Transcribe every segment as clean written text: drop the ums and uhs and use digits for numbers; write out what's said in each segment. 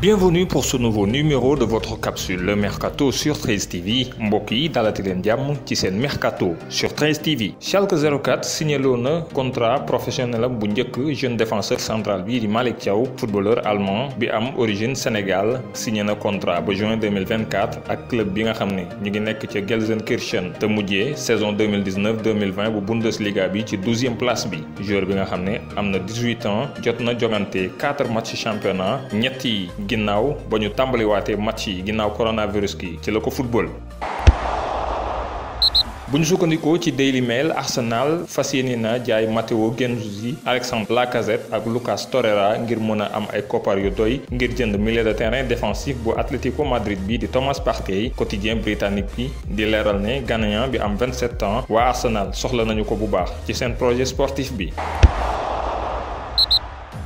Bienvenue pour ce nouveau numéro de votre capsule Le Mercato sur 13 TV. mbokk yi dalati leen jàmm ci seen Mercato sur 13 TV. Schalke 04 signaloo na contrat professionnel bu njëkk jeune défenseur central bi di Malick Thiaw footballeur allemand bi am origine Sénégal signé na contrat ba juin 2024 ak club bi nga xam ne ñu ngi nekk ca Gelsenkirchen te mujjee saison 2019-2020 bu Bundesliga bi ci 12e place bi. Joueur bi nga xam ne am na 18 ans jot na jogante 4 matchs championnat ñetti ginnaaw ba ñu tàmbaliwaatee match yi ginnaaw coronavirus gi ci la ko football. bu ñu sukkandikoo ci Daily Mail, Arsenal fas yéene na jaay Matteo Guendouzi, Alexandre Lacazette ak Lucas Torreira ngir mën a am ay koppar yu doy ngir jënd milieu de terrain défensif bu Atlético Madrid bi di Thomas Partey. Quotidien britannique bi di leeral ne Ghanéen bi am 27 ans waa Arsenal soxla nañu ko bu baax ci seen projet sportif bi.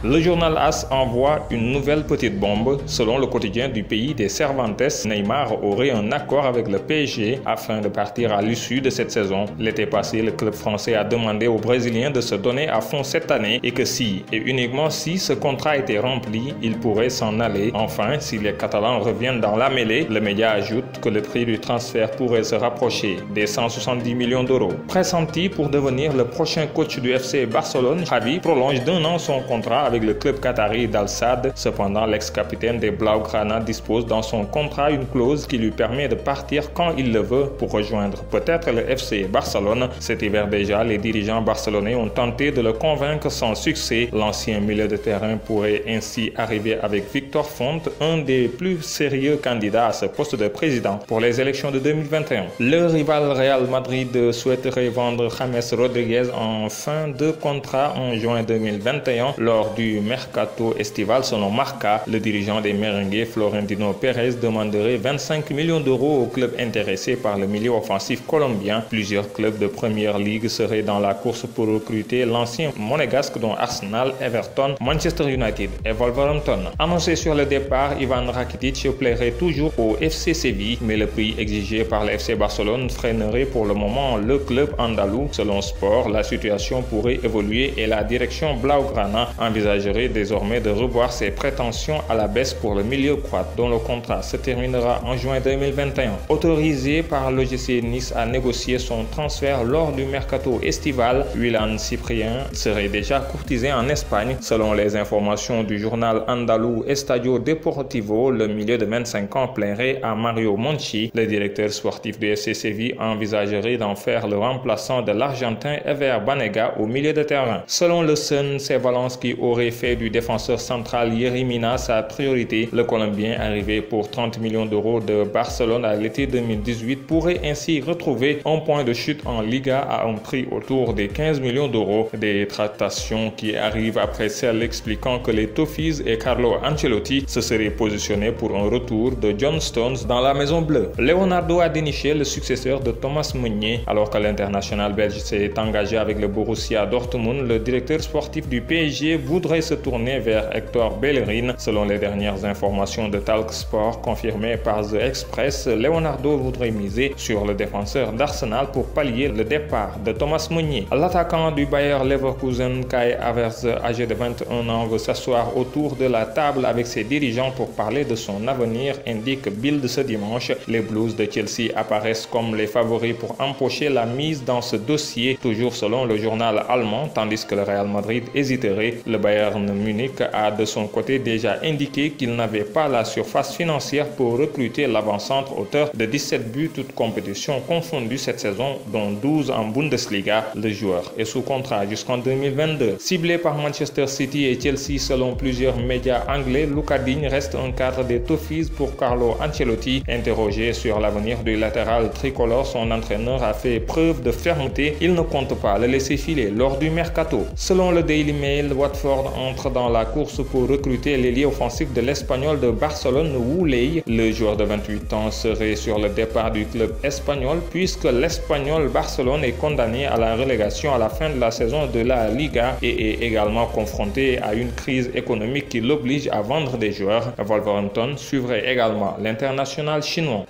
Le journal AS envoie une nouvelle petite bombe. Selon le quotidien du pays des Cervantes, Neymar aurait un accord avec le PSG afin de partir à l'issue de cette saison. L'été passé, le club français a demandé aux Brésiliens de se donner à fond cette année et que si et uniquement si ce contrat était rempli, il pourrait s'en aller. Enfin, si les Catalans reviennent dans la mêlée, le média ajoute que le prix du transfert pourrait se rapprocher des 170 millions d'euros. Pressenti pour devenir le prochain coach du FC Barcelone, Xavi prolonge d'1 an son contrat avec le club qatari d'Al Sadd. Cependant, l'ex-capitaine des Blaugrana dispose dans son contrat une clause qui lui permet de partir quand il le veut pour rejoindre peut-être le FC Barcelone. Cet hiver déjà, les dirigeants barcelonais ont tenté de le convaincre sans succès. L'ancien milieu de terrain pourrait ainsi arriver avec Victor Font, un des plus sérieux candidats à ce poste de président pour les élections de 2021. Le rival Real Madrid souhaiterait vendre James Rodriguez en fin de contrat en juin 2021 lors du mercato estival. Selon Marca, le dirigeant des Merengues, Florentino Pérez, demanderait 25 millions d'euros aux clubs intéressés par le milieu offensif colombien. Plusieurs clubs de première ligue seraient dans la course pour recruter l'ancien monégasque, dont Arsenal, Everton, Manchester United et Wolverhampton. Annoncé sur le départ, Ivan Rakitic plairait toujours au FC Séville, mais le prix exigé par le FC Barcelone freinerait pour le moment le club andalou. Selon Sport, la situation pourrait évoluer et la direction Blaugrana envisagerait désormais de revoir ses prétentions à la baisse pour le milieu croate, dont le contrat se terminera en juin 2021. Autorisé par l'OGC Nice à négocier son transfert lors du mercato estival, Willan Cyprien serait déjà courtisé en Espagne. Selon les informations du journal andalou Estadio Deportivo, le milieu de 25 ans plairait à Mario Monchi. Le directeur sportif du FC Séville envisagerait d'en faire le remplaçant de l'Argentin Ever Banega au milieu de terrain. Selon le Sun, c'est Valence qui aurait fait du défenseur central Yerry sa priorité. Le Colombien, arrivé pour 30 millions d'euros de Barcelone à l'été 2018, pourrait ainsi retrouver un point de chute en Liga à un prix autour des 15 millions d'euros. Des tractations qui arrivent après celles expliquant que les Toffees et Carlo Ancelotti se seraient positionnés pour un retour de John Stones dans la Maison Bleue. Leonardo a déniché le successeur de Thomas Meunier. Alors que l'international belge s'est engagé avec le Borussia Dortmund, le directeur sportif du PSG voudrait se tourner vers Hector Bellerin. Selon les dernières informations de Talk Sport confirmées par The Express, Leonardo voudrait miser sur le défenseur d'Arsenal pour pallier le départ de Thomas Meunier. L'attaquant du Bayer Leverkusen, Kai Havertz, âgé de 21 ans, veut s'asseoir autour de la table avec ses dirigeants pour parler de son avenir, indique Bild ce dimanche. Les Blues de Chelsea apparaissent comme les favoris pour empocher la mise dans ce dossier, toujours selon le journal allemand, tandis que le Real Madrid hésiterait. Le Bayern Munich a de son côté déjà indiqué qu'il n'avait pas la surface financière pour recruter l'avant-centre auteur de 17 buts toutes compétitions confondues cette saison, dont 12 en Bundesliga. Le joueur est sous contrat jusqu'en 2022. Ciblé par Manchester City et Chelsea selon plusieurs médias anglais, Lucas Digne reste un cadre des Toffees pour Carlo Ancelotti. Interrogé sur l'avenir du latéral tricolore, son entraîneur a fait preuve de fermeté. Il ne compte pas le laisser filer lors du mercato. Selon le Daily Mail, Watford entre dans la course pour recruter l'ailier offensif de l'Espagnol de Barcelone, Wouley. Le joueur de 28 ans serait sur le départ du club espagnol puisque l'Espagnol Barcelone est condamné à la relégation à la fin de la saison de la Liga et est également confronté à une crise économique qui l'oblige à vendre des joueurs. Wolverhampton suivrait également l'international chinois.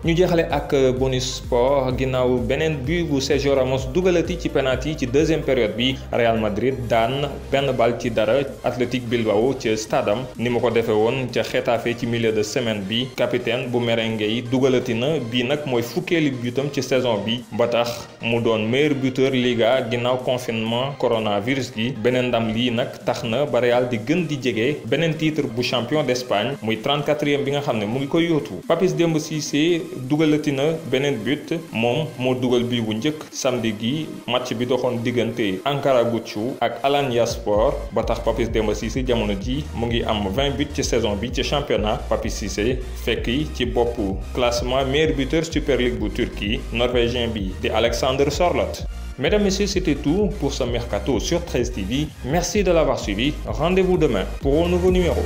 ñu jeexale ak bonus sport ginnaaw beneen but bu Sergio Ramos dugalati ci penalty ci deuxième période bi Real Madrid daan benn bal ci dara Athletic Bilbao ca stadam ni ma ko defee woon ca Getafe ci milieu de semaine bi capitaine bu merengue yi dugalati na bii nag mooy fukkeeli butam ci saison bi ba tax mu doon meilleur buteur Liga ginnaaw confinement coronavirus gi beneen ndam lii nag tax na ba Real di gën di jege beneen titre bu champion d'Espagne muy 34e bi nga xam ne mu ngi koy yóotu Papis Demba Cissé dugalati na beneen but moom moo dugal bii bu njëkk samedi gi match bi doxoon diggante Ankara Gucci ak Alanyaspor ba tax Papis Demba Cissé jamono ji mu ngi am 20 buts ci saison bi ci championnat Papis Cissé fekk ci boppu classement meilleur buteur Super League bu Turquie norvégien bi di Alexander Sørloth. Mesdames, Messieurs, c'était tout pour ce mercato sur 13 TV. Merci de l'avoir suivi. Rendez-vous demain pour un nouveau numéro.